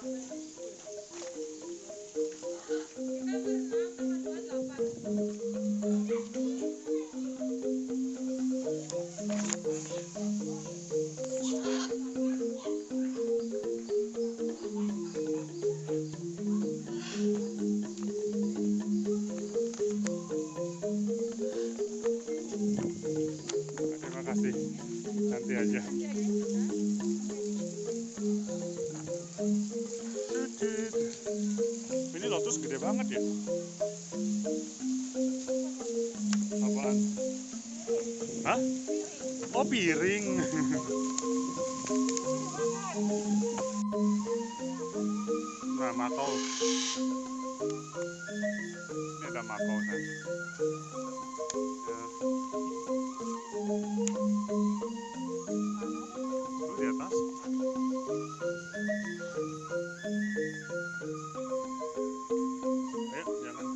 Terima kasih. Nanti aja. Ini lotus gede banget ya. Apaan? Hah? Oh, piring. Nah, makau. Ini ada makau kan. Ya. Tuh di atas. Ayo, jangan.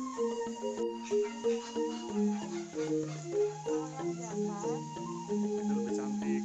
Itu lebih cantik.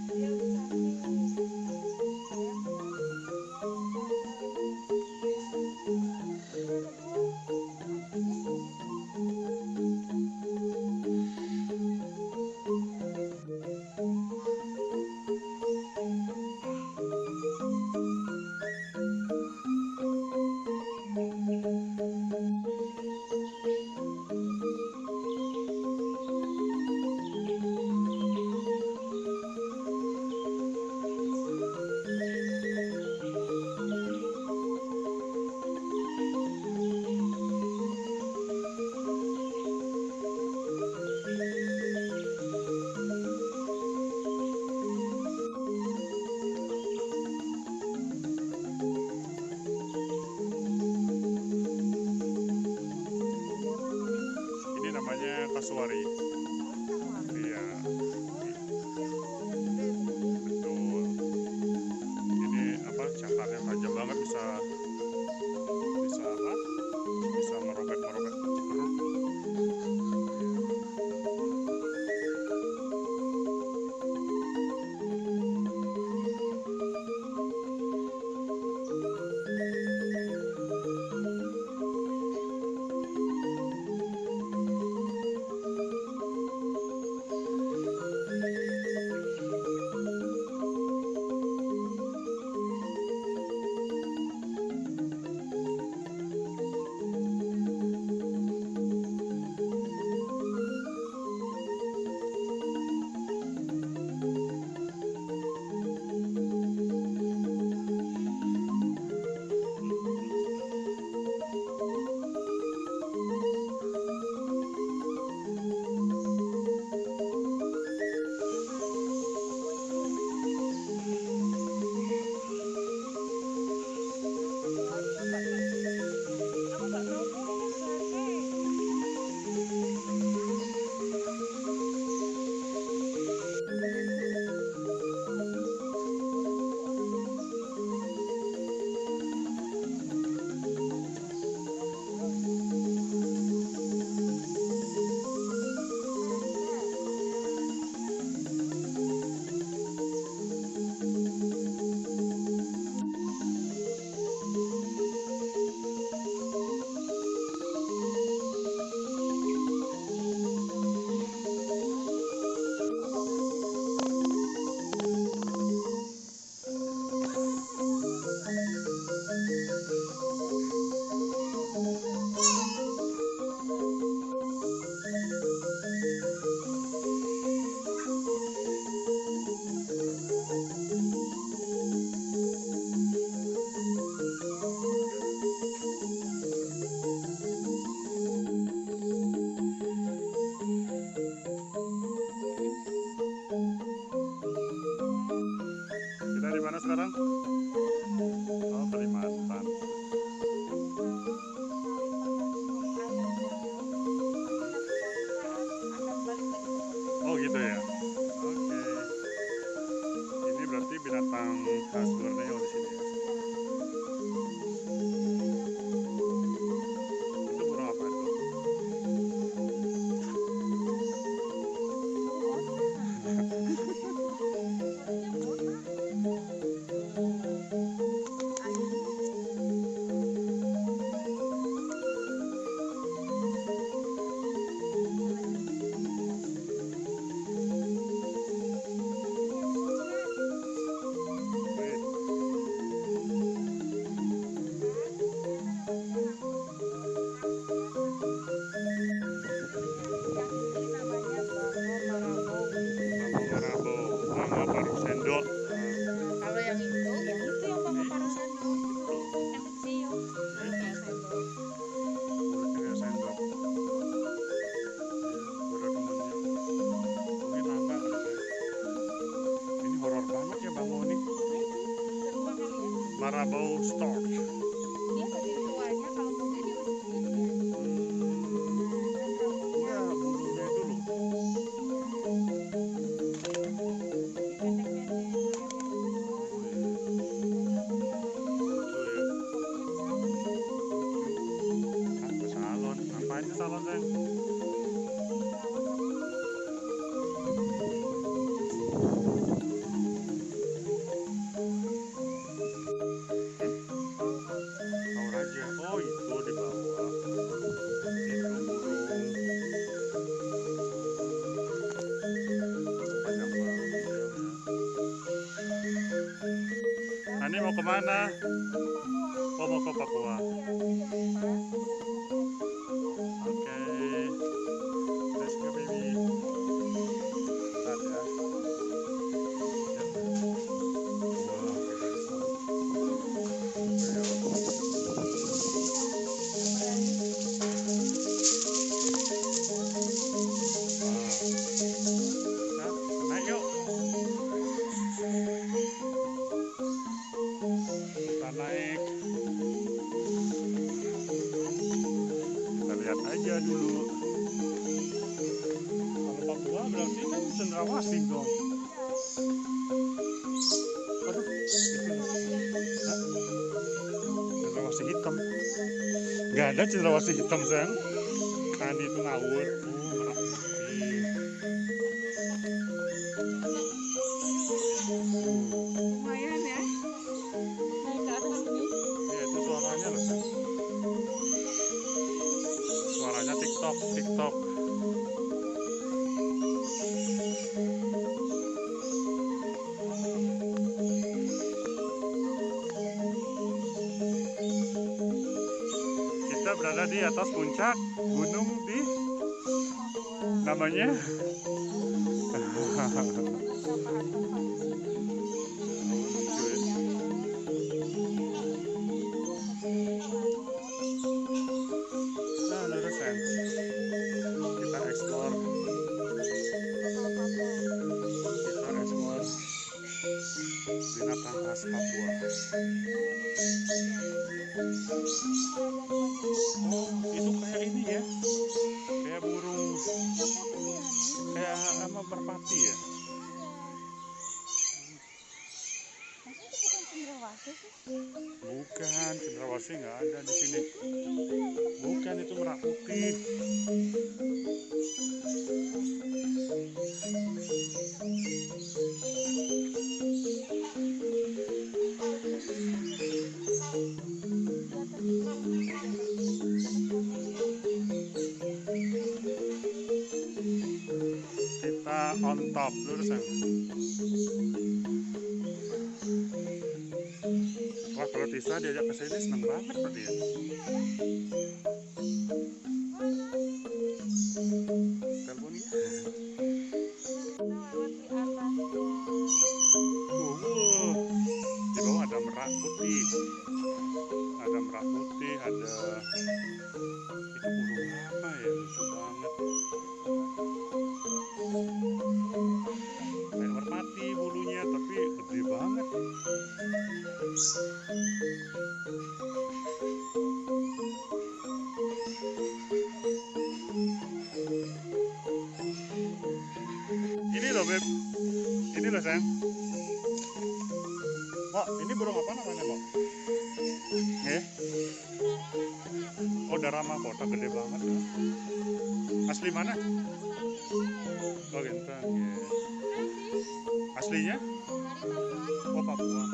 Ini namanya kasuari. Iya, betul. Ini apa? Cakarnya tajam banget, bisa apa? Bisa merobek-merobek perut. marabou stork. Dia kecil tuanya kalau muda dia masih begini ya. Iya, bulunya itu loh. Ke salon, ngapain ke salon, Sayang? Tahu aja. Oh, itu di bawah. Itu burung. Panjang banget hidungnya. Ani mau kemana? Oh, mau ke Papua. Oke. Let's go, baby. Bentar ya. Naik yuk. Kita naik. Kita lihat aja dulu. Kalau Papua berarti kan cendrawasih dong. Aduh, cendrawasih hitam. Gak ada cendrawasih hitam, Sayang. Tadi itu ngawur. Merak putih. Lumayan ya. Naik ke atas ini. Iya, itu suaranya loh, Sayang. Suaranya TikTok, TikTok. Kita berada di atas puncak gunung di namanya nah, lurusan kita eksplor binatang khas Papua. Oh, itu kayak ini ya, kayak burung, kayak sama merpati ya. Bukan, cendrawasih nggak ada di sini. Bukan, itu merak putih. Kita on top, lurusan. Wah, kalau Tisa diajak ke sini seneng banget berarti ya. Teleponnya. Di bawah ada merak putih. Ada merak putih, ada itu burung apa ya? Lucu banget. Kayak merpati bulunya, tapi gede banget. Ini loh, Beb. Ini loh, Sayang. Mak, ini burung apa namanya, Mak? Oh, darama kota, gede banget. Asli mana? Oh, Genteng, ya. Aslinya? Oh, Papua.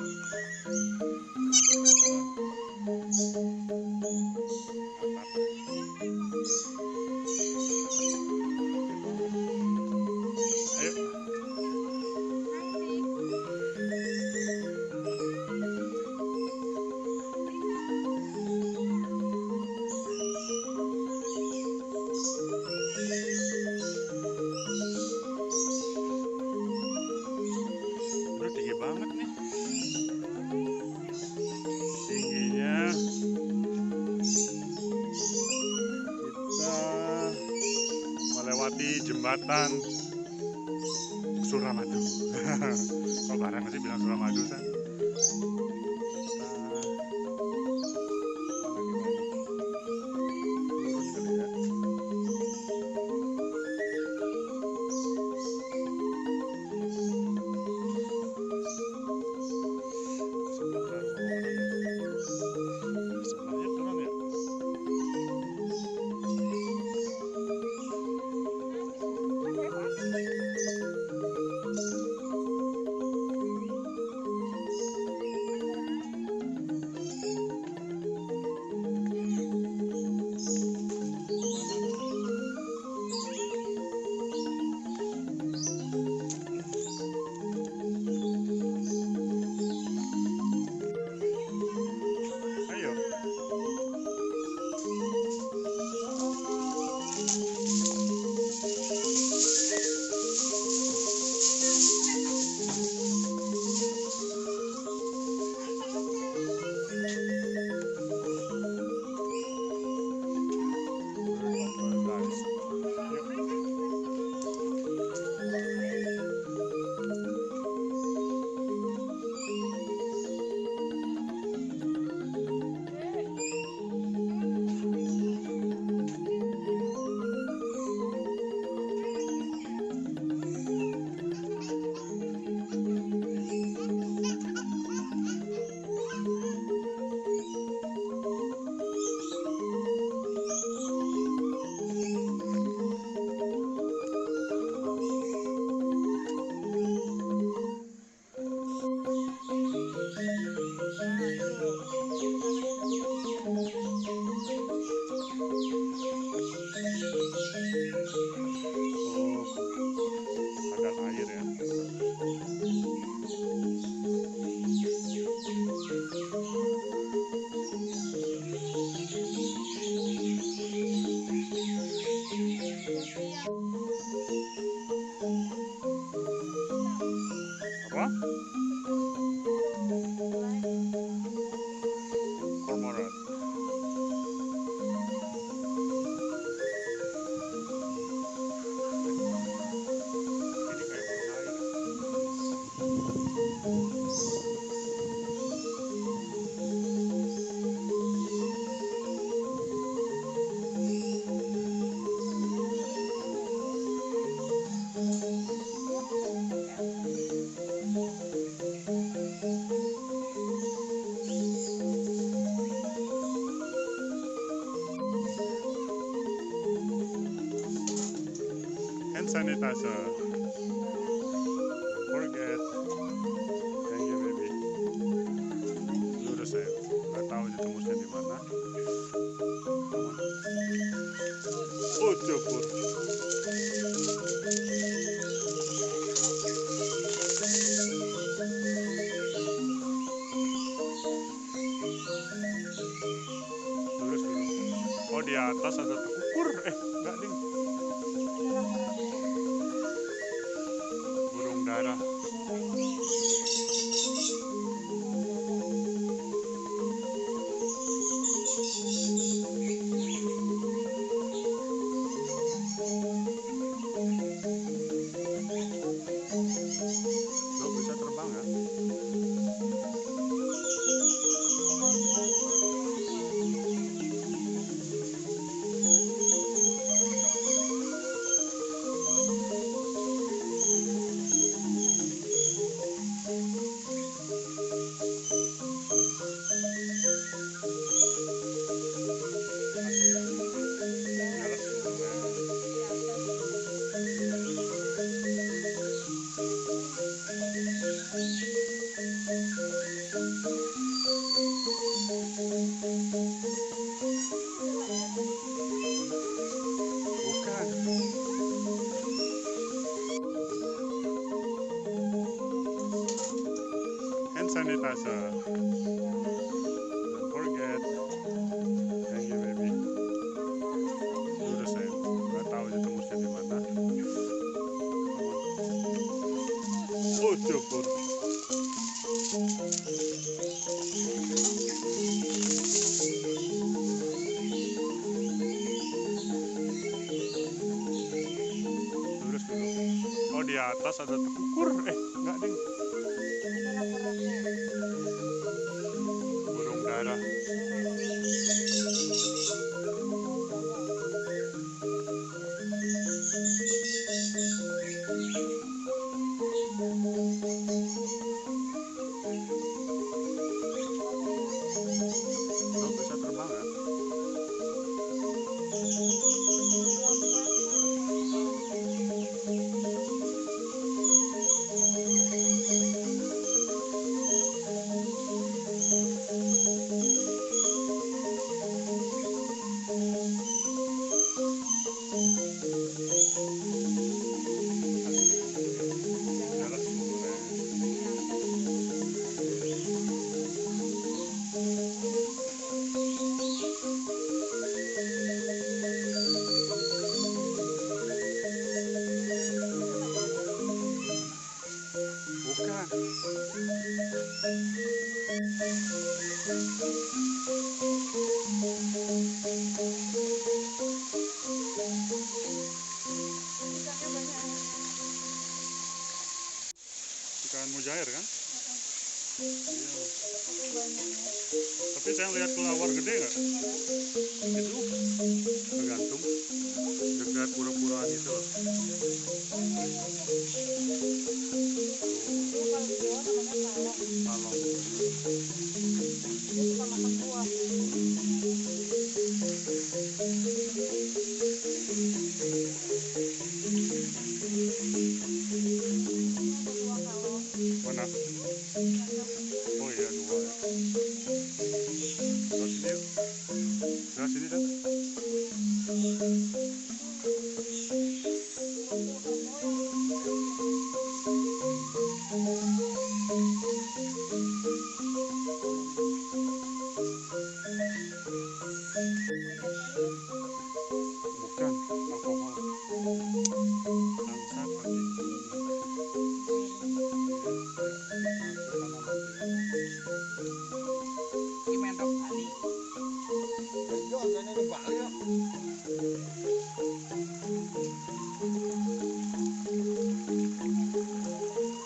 Ayo. Udah tinggi banget nih. Tingginya kita melewati jembatan Suramadu. Kalau barang masih bilang Suramadu kan. Kita hand sanitizer. Don't forget. Thank you baby. Lurus saya, nggak tahu ditembusnya di mana. Oh cukur. Lurus dulu. Oh di atas ada ukur. Enggak ding. Burung dara. Lo bisa terbang ya? Bukan. Hand sanitizer. Don't forget. Thank you baby. Lurus saya, nggak tahu ditembusnya di mana. Oh cukur. Lurus dulu. Oh di atas ada tekukur. Enggak ding. Burung dara. Lo bisa terbang ya? Jalan dulu ya. Bukan. Ikan mujair kan? Iya. Tapi saya lihat kelawar gede nggak? Itu tergantung dekat pura-puraan itu loh. Palong. Mana? Oh iya dua ya. Terus sini yuk. Sebelah sini kan? Bukan alkohol. Angsa pakai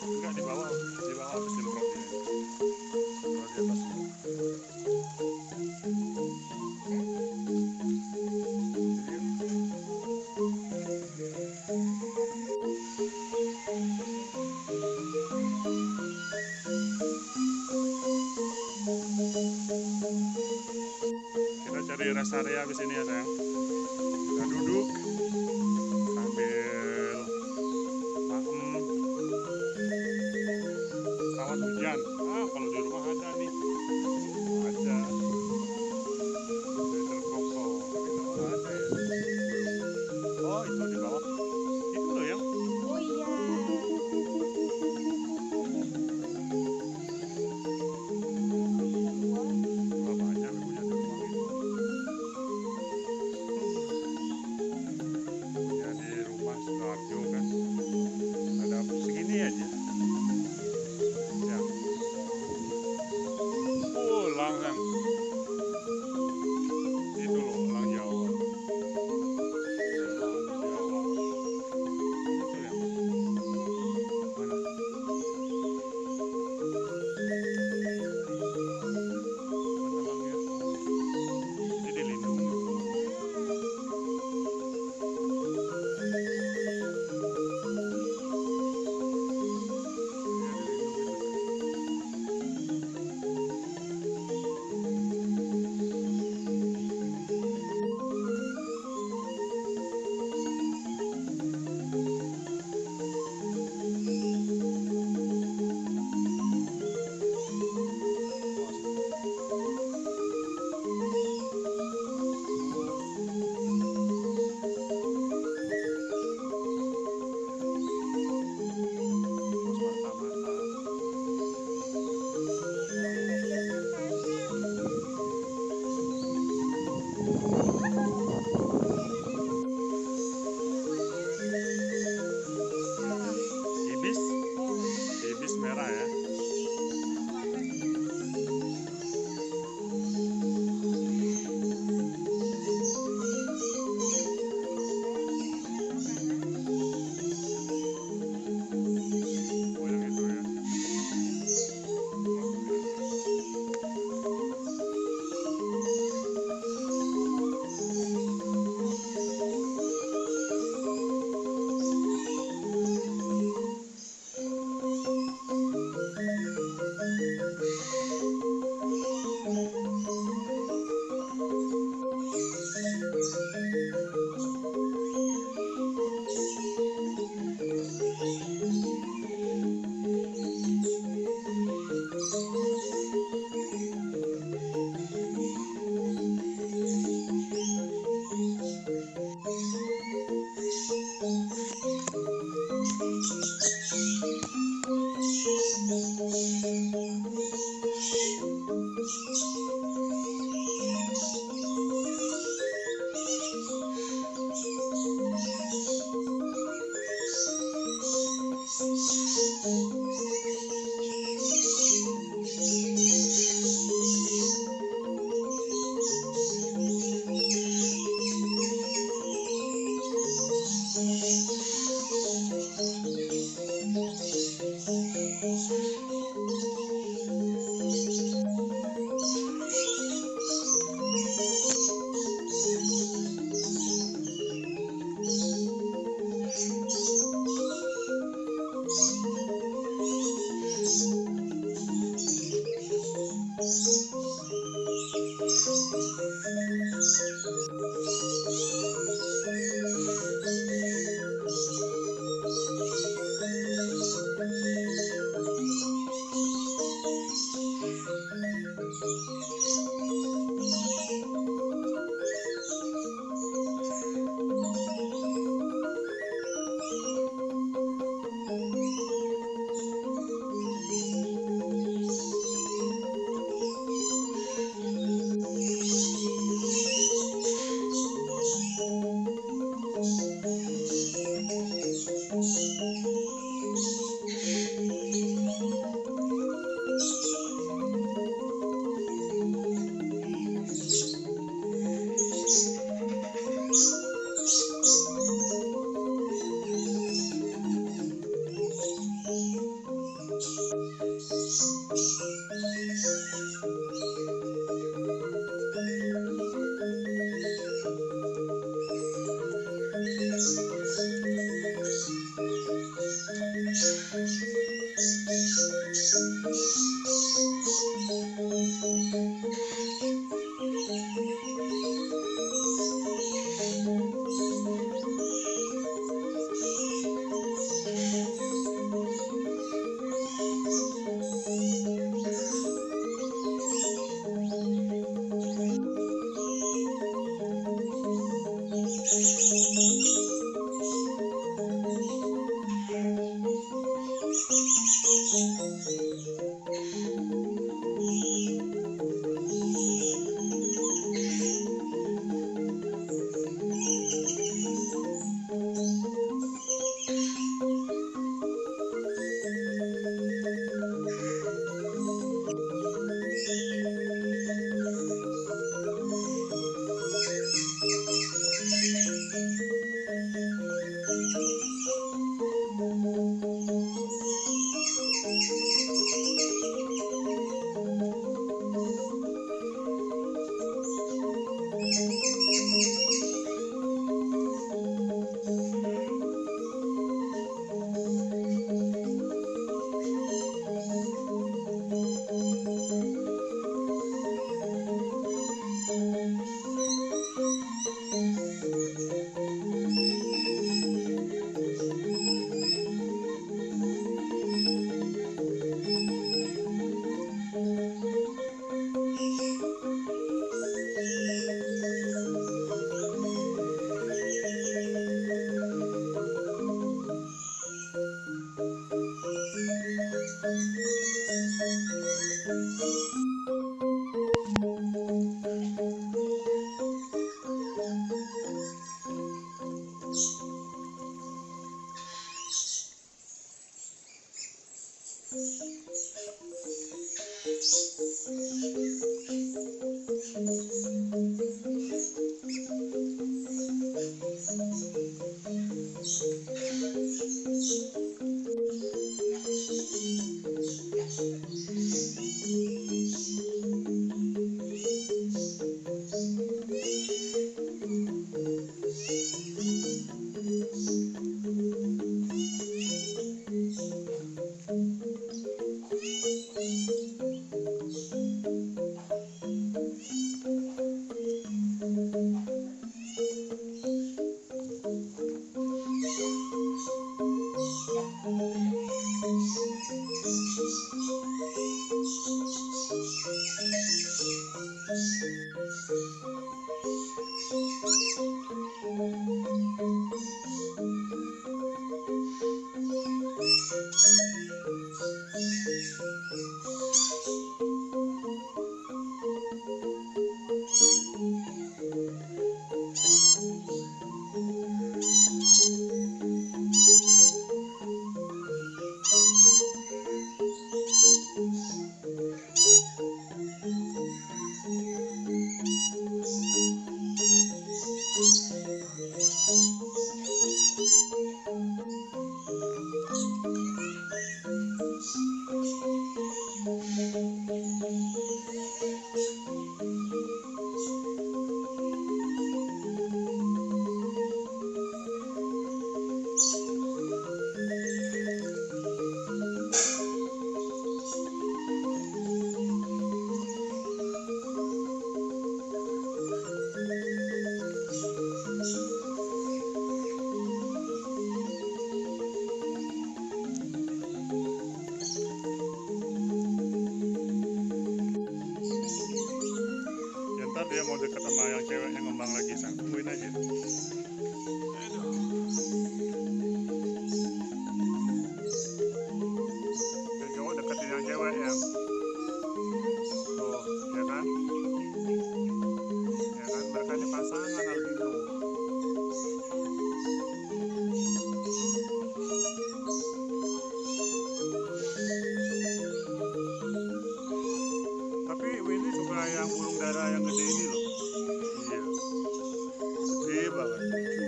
enggak di bawah habis dimprot ya. Kalau di atas ini. Kita cari rest area habis ini ya sayang. Kita duduk sambil dia mau dekat sama yang cewek yang ngembang lagi, sang tungguin aja. Yang cowok deketin yang cewek yang tuh, ya kan? Ya kan, mereka ini pasangan albino. Tapi Winnie suka yang burung dara yang gede ini loh. Iya, gede banget, lucu.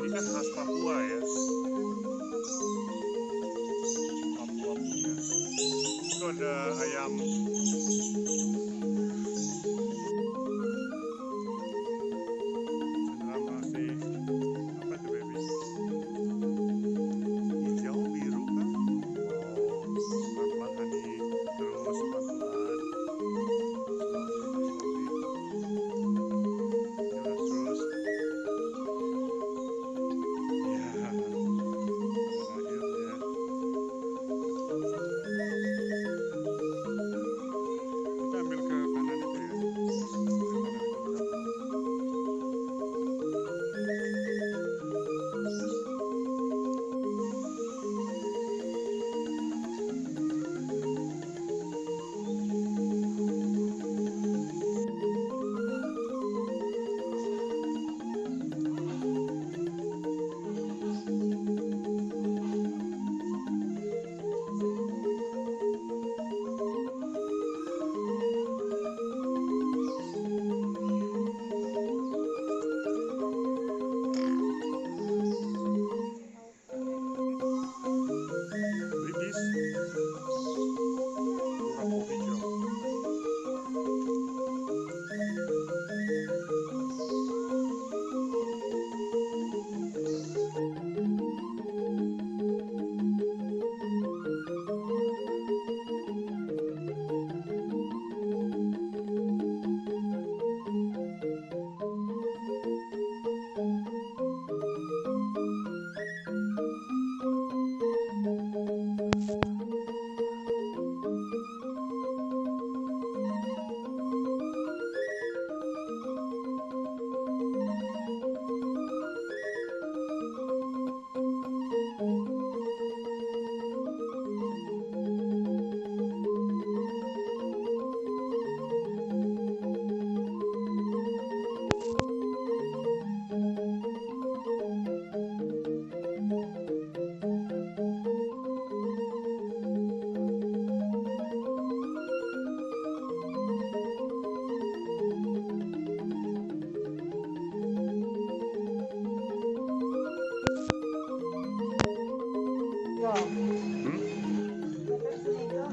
Ini kan khas Papua ya. Papua punya. Itu ada ayam. Sebenarnya masih apa tuh baby? Hijau biru kan? Oh, pelan-pelan tadi. Terus pelan-pelan. Terus. Ya, akhirnya. Kita ambil ke kanan itu ya. Ke kanan itu udah. British Kurang hijau.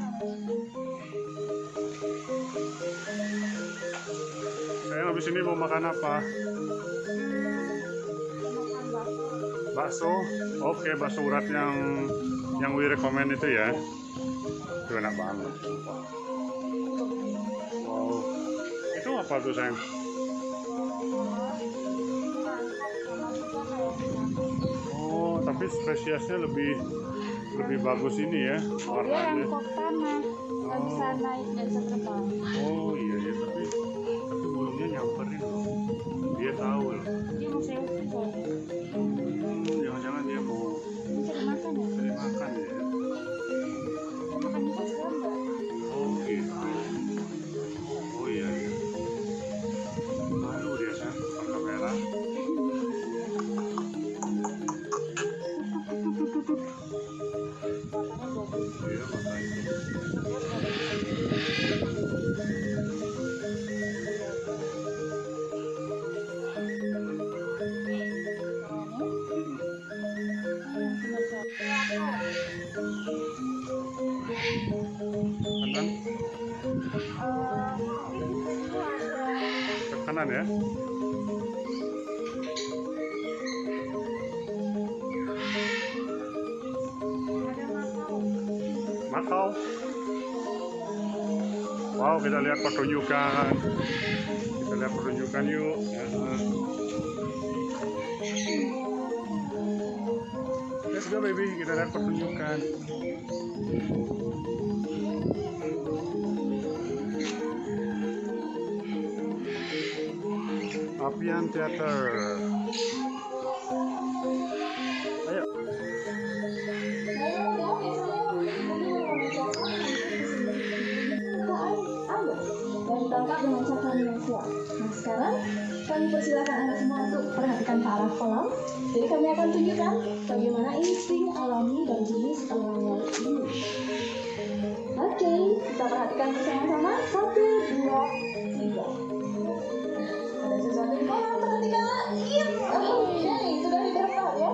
Sayang habis ini mau makan apa? Bakso. Oke, bakso urat yang we recommend itu ya. Itu enak banget. Wow. Itu apa tuh sayang? Oh, tapi spesiesnya lebih bagus ini ya Dia yang warnanya. kok tanah nggak bisa naik dan bisa terbang. Oh iya ya, tapi burungnya nyamperin loh. Dia tahu loh. Dia mau selfie soalnya. Jangan-jangan dia mau Cari makan ya. cari makan ya. Mau makan juga sekarang nggak? Oh gitu. Oh iya iya. Malu dia kan pakai kamera. Iya makanya. Kanan, ke kanan ya. Makau. Wow, kita lihat pertunjukan. Kita lihat pertunjukan yuk. Ya. Let's go baby, kita lihat pertunjukan. Apian Theater. Ayo. Dan ditangkap dengan cara yang siap. Nah sekarang kami persilakan Anda semua untuk perhatikan ke arah kolam. Jadi kami akan tunjukkan bagaimana insting alami dan jenis elang laut ini. Oke, kita perhatikan bersama-sama. 1, 2, 3. Ada sesuatu di kolam, perhatikan. Iya, oke, sudah didapat ya.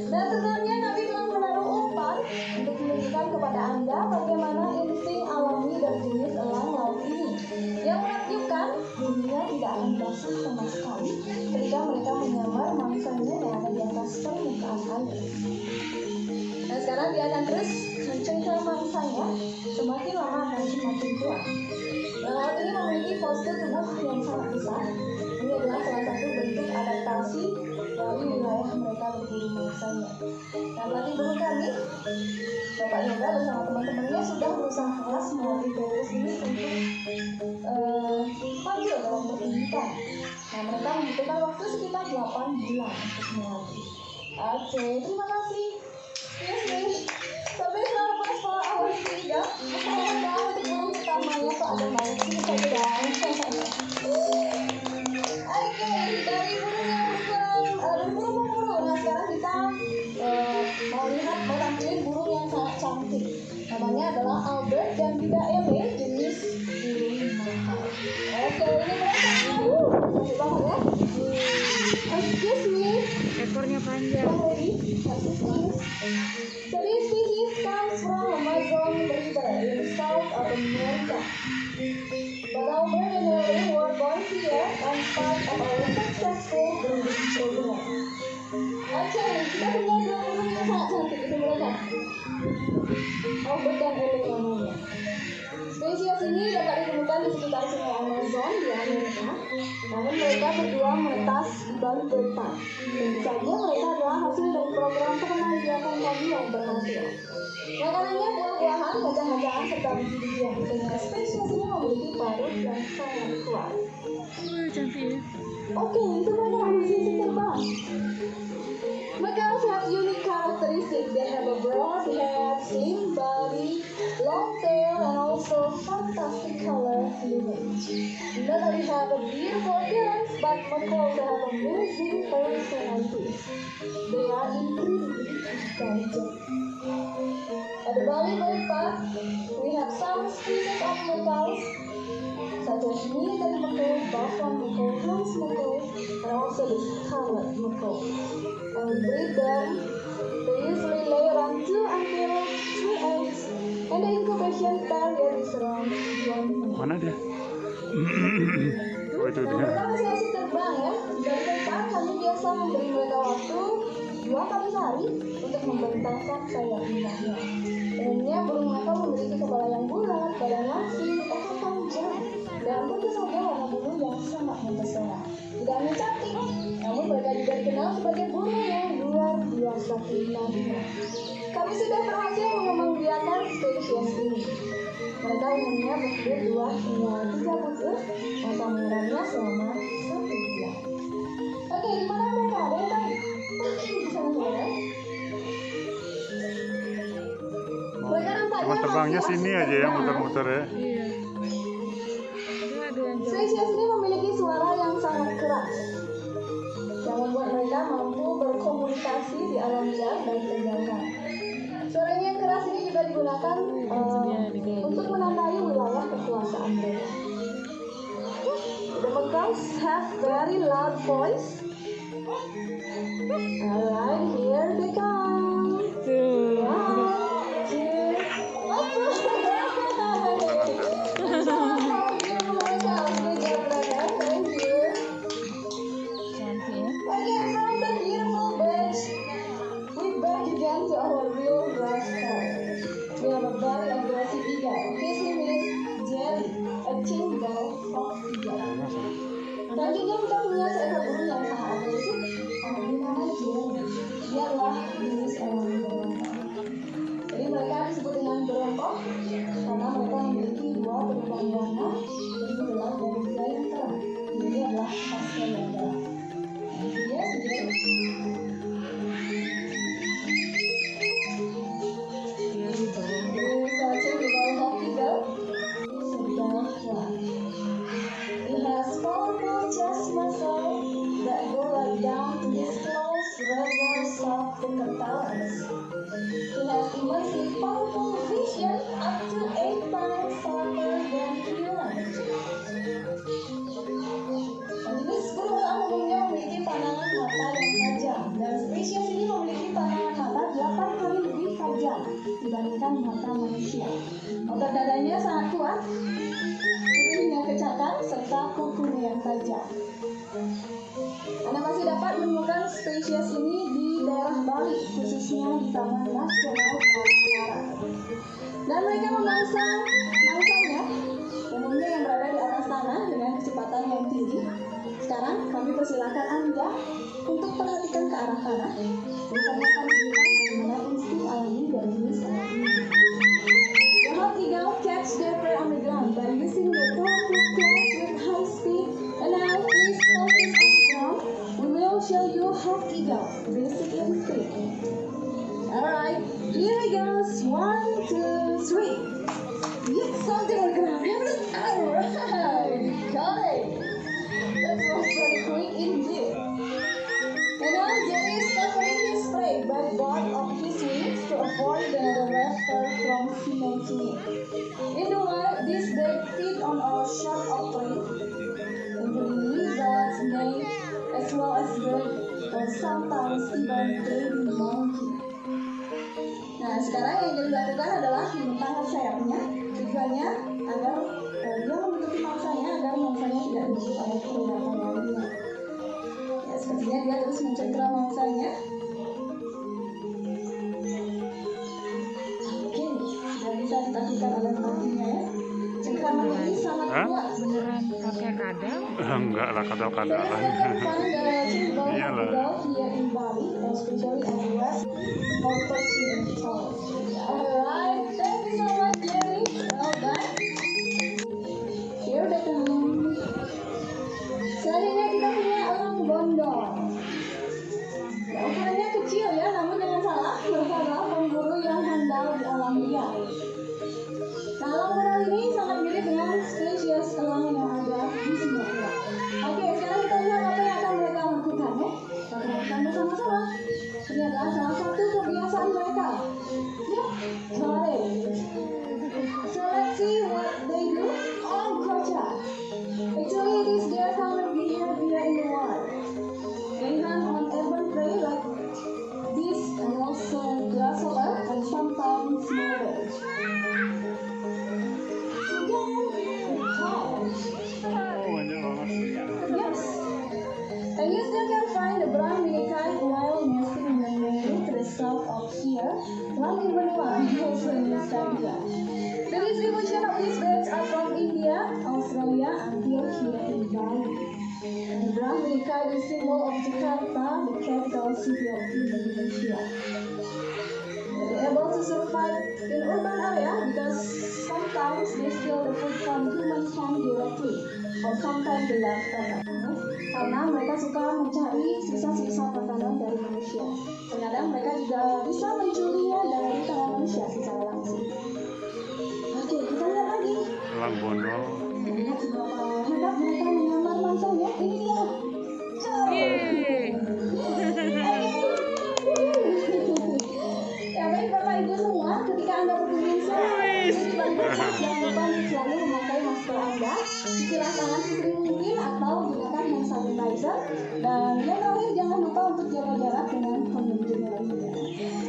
Dan sebelumnya kami telah menaruh umpan untuk menunjukkan kepada Anda bagaimana insting alami dan jenis elang laut ini. Yang menakjubkan, dunia tidak akan basah sama sekali ketika mereka menyamar mangsanya yang ada di atas permukaan air. Dan sekarang dia akan terus mencengkel mangsanya, semakin lama akan semakin kuat. Laut ini memiliki postur tubuh yang sangat besar. Ini adalah salah satu bentuk adaptasi dari wilayah mereka berburu mangsanya. Nah, pelatih burung kami, Bapak Yoga bersama teman-temannya sudah berusaha keras melatih burung ini untuk tampil dalam pertunjukan. Nah, mereka membutuhkan waktu sekitar 8 bulan untuk melatih. Oke, terima kasih. Yes. Sampai selama sekolah awal 3, untuk burung utamanya tuh ada maut ini saja. Oke, dari burung pemburu. Nah, sekarang kita mau lihat menampilkan burung yang sangat cantik. Namanya adalah Albert dan juga Ele, jenis burung mahal. Oke, ini mereka. Cantik banget ya. Excuse me. Ekornya panjang. So this species comes from Amazon River in the south of America. But Albert and Ele were born here and part of our successful breeding program. Oke, kita punya dua burung yang sangat cantik, itu mereka. Albert dan Ele namanya. Spesies ini dapat ditemukan di sekitar sungai Amazon di Amerika. Namun mereka berdua menetas di Bali Bird Park. Tentu saja mereka adalah hasil dari program pengembangan kami yang berhasil. Makanannya buah-buahan, kacang-kacangan, serta biji-bijian. Sehingga spesies ini memiliki parut yang sangat kuat. Cantik. Oke, itu mereka masih terbang. Macaws have unique characteristics. They have a broad head, slim body, long tail, and also fantastic color plumage. Not only have a beautiful appearance, but macaws have amazing personalities. They are incredibly intelligent. At the Bali Bird Park, we have some species of macaws, such as military macaw, buffalo macaw, Hans macaw, and also the scarlet macaw. And we breed them. They usually lay around 2 until 3 eggs, and the incubation period is around 1 month. Mana dia? Oh, itu dia. Mereka masih terbang ya. Dari depan kami biasa memberi mereka waktu 2 kali sehari untuk membentangkan sayap indahnya. Umumnya burung makau memiliki kepala yang bulat, badan langsing, ekor panjang, dan tentu saja warna bulu yang sangat mempesona. Tidak hanya cantik, namun mereka juga dikenal sebagai burung yang luar biasa pintarnya. Kami sudah berhasil mengembangbiakan spesies ini. Mereka umumnya bertelur 2 hingga 3 butir, masa mengerangnya selama 1 bulan. Oke, di mana mereka? Ada yang tahu? Oke, di sana ya. Cuma terbangnya sini aja ya, muter-muter ya. Iya. Spesies ini memiliki suara yang sangat keras, yang membuat mereka mampu berkomunikasi di alam liar dan terjangkau. Suaranya yang keras ini juga digunakan untuk menandai wilayah kekuasaan mereka. The macaws have very loud voice. Alright, here they come. We have a very aggressive eagle. His name is Jerry, a typical fox eagle. Selanjutnya kita punya seekor burung yang sangat agresif. Bernama Jerry. Dia adalah jenis elang berongkok. Jadi mereka disebut dengan berongkok karena mereka memiliki 2 perubahan warna, yaitu gelap dan juga yang terang. Ini adalah pastel yang gelap. serta kukunya yang tajam. Anda masih dapat menemukan spesies ini di daerah Bali, khususnya di Taman Nasional Bali Utara. Dan mereka memangsa mangsanya, umumnya yang berada di atas tanah dengan kecepatan yang tinggi. Sekarang kami persilakan Anda untuk perhatikan ke arah tanah dan kami akan tunjukkan bagaimana insting alami dari jenis alami. The hawk eagle catch their prey on the ground by using their powerful claws with high speed. And now please focus on the ground. We will show you hawk eagle basic instinct. Alright, here we go. 1, 2, 3. Yes, something on the ground. Alright, got it. That was very quick indeed. And now Jerry is covering his prey by the bark of his wings to avoid the raptor from cementing it. In the wild, these birds feed on all sorts of prey, including lizards, snakes, as well as birds, or sometimes even baby monkey. Nah, sekarang yang Jerry lakukan adalah membentangkan sayapnya, tujuannya agar dia menutupi mangsanya agar mangsanya tidak digigit oleh predator lainnya. Ya, sepertinya dia terus mencengkeram mangsanya. Oke, sudah bisa ditaklukkan oleh kakinya ya. Cengkraman ini sangat kuat. Beneran pakai kadal? Enggak lah, kadal-kadal lah. Iyalah. Here in Bali, especially at west or perching in towers. Alright, thank you so much, Jerry. Well done. Here they come. Selanjutnya kita punya elang bondol. Ya, ukurannya kecil ya, namun jangan salah, mereka adalah pemburu yang handal di alam liar. Nah, elang bondol ini sangat mirip dengan spesies elang yang ada di Singapura. Oke, sekarang kita lihat apa yang akan mereka lakukan ya. Kita perhatikan bersama-sama. Ini adalah salah satu kebiasaan mereka. Ya, got it. So let's see what they do. Oh, gotcha. Actually, it is their common behavior in the wild. They hunt on urban prey like this and also grasshopper and sometimes snails. Yes. And you still can find the brown peacock while nesting in the meadow to the south of here, Langit Benua, also in this area. The distribution of these birds are from India, Australia, until here in Bali. And the brown peacock is symbol of Jakarta, the capital city of Indonesia. They're able to survive in urban area because sometimes they steal the food from human hand directly, or sometimes the leftover. Karena mereka suka mencari sisa-sisa makanan dari manusia. Terkadang mereka juga bisa mencurinya dari tangan manusia secara langsung. Oke, kita lihat lagi. Elang bondol. Lihat seberapa hebat mereka menyamar mangsanya. Ini dia. Ya, baik Bapak Ibu semua, ketika Anda berkunjung jangan lupa selalu memakai masker Anda, cucilah tangan sesering mungkin atau gunakan hand sanitizer, dan yang terakhir jangan lupa untuk jaga jarak dengan pengunjung lainnya.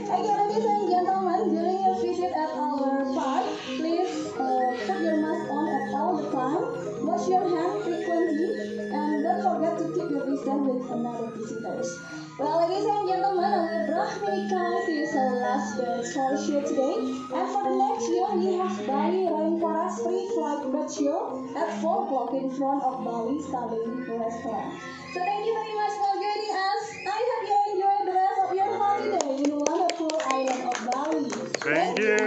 Okay, ladies and gentlemen, during your visit at our park, please put your mask on at all the time, wash your hands frequently, and don't forget to keep your distance with another visitors. Well, ladies and gentlemen, our Brahmini kite is our last bird for show today. And for the next year, we have Bali Rainforest Free Flight Bird Show at 4 o'clock in front of Bali Starling Restaurant. So thank you very much for joining us. I hope you enjoy the rest of your holiday in the wonderful island of Bali. Thank you.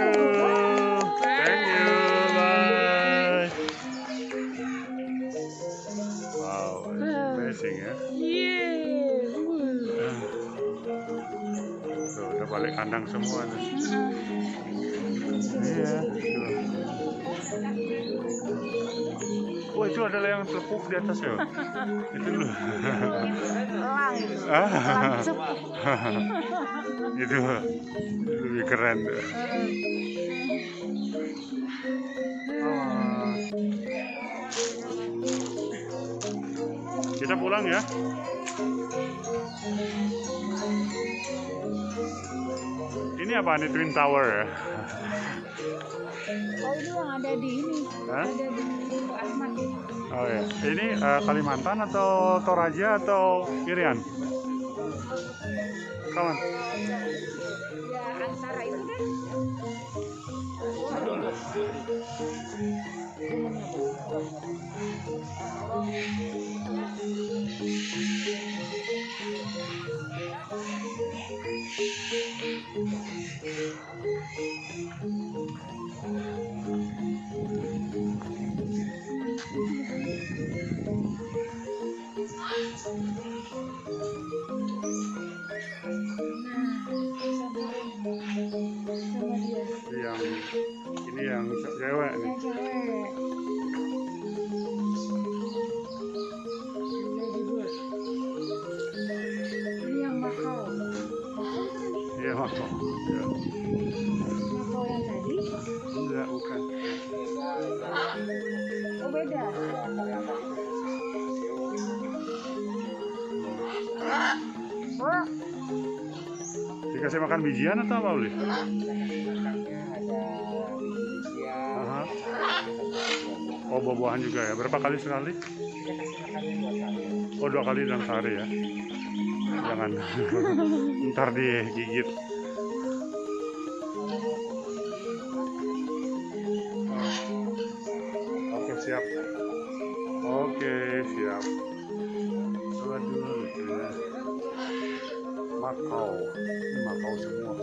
Thank you. Bye. Wow, amazing ya. Tuh, udah balik kandang semua nih. Iya. Oh, itu adalah yang telepuk di atas ya. Itu loh. Elang itu. Gitu. Lebih keren. Kita pulang ya. Ini apa nih, Twin Tower ya? Oh, ini yang ada di ini. Hah? Ada di Asmat. Oh ya, ini Kalimantan atau Toraja atau Irian? Kawan? Ya antara itu deh. Yang ini yang cewek nih. Ini yang mahal. Iya makau. Ya. Mahal yang tadi? Enggak, bukan. Oh beda. Dikasih makan bijian atau apa, Uli? Aha. Oh, buah-buahan juga ya. Berapa kali sekali? Oh, 2 kali dalam sehari ya. Jangan ntar digigit. Oke, siap. Oke, siap. Aduh, lucunya. Makau. Ini makau semua.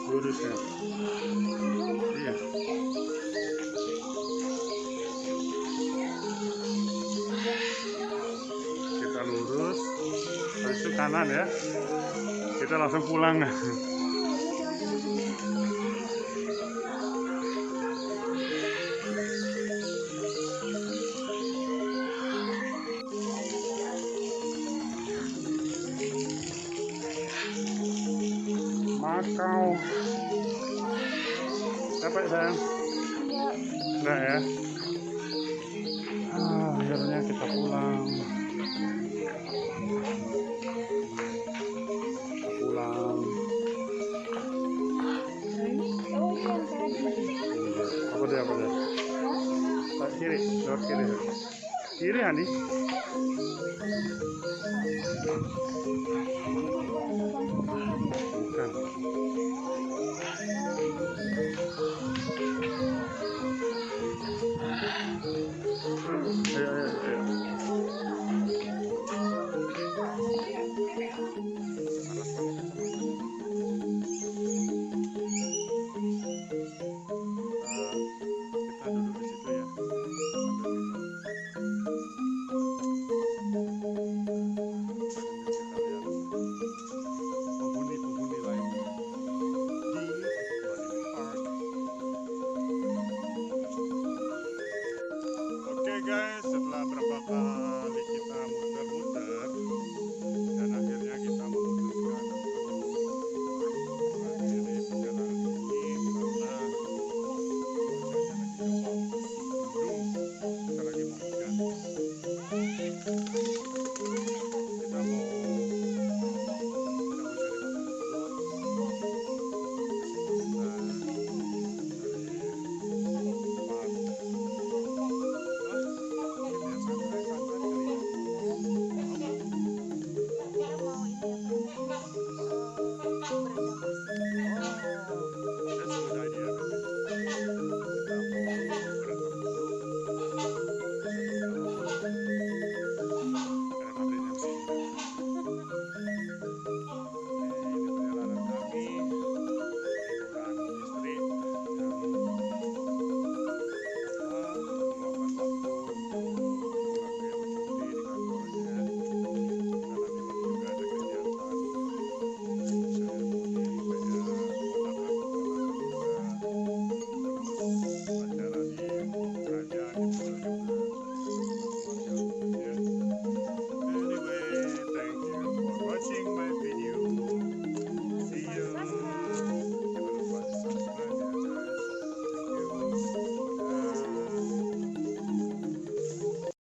Lurus ya. Iya. Kita lurus, habis itu kanan ya. Kita langsung pulang. Makau. Capek sayang? Enggak ya? Akhirnya kita pulang. Pulang. Oh ini yang tadi. Apa dia? Lewat kiri, lewat kiri. Kiri Hani? Bukan. Ayo. Kita duduk di situ ya. Kita lihat penghuni lain di Bali Park. Oke guys, setelah berapa kali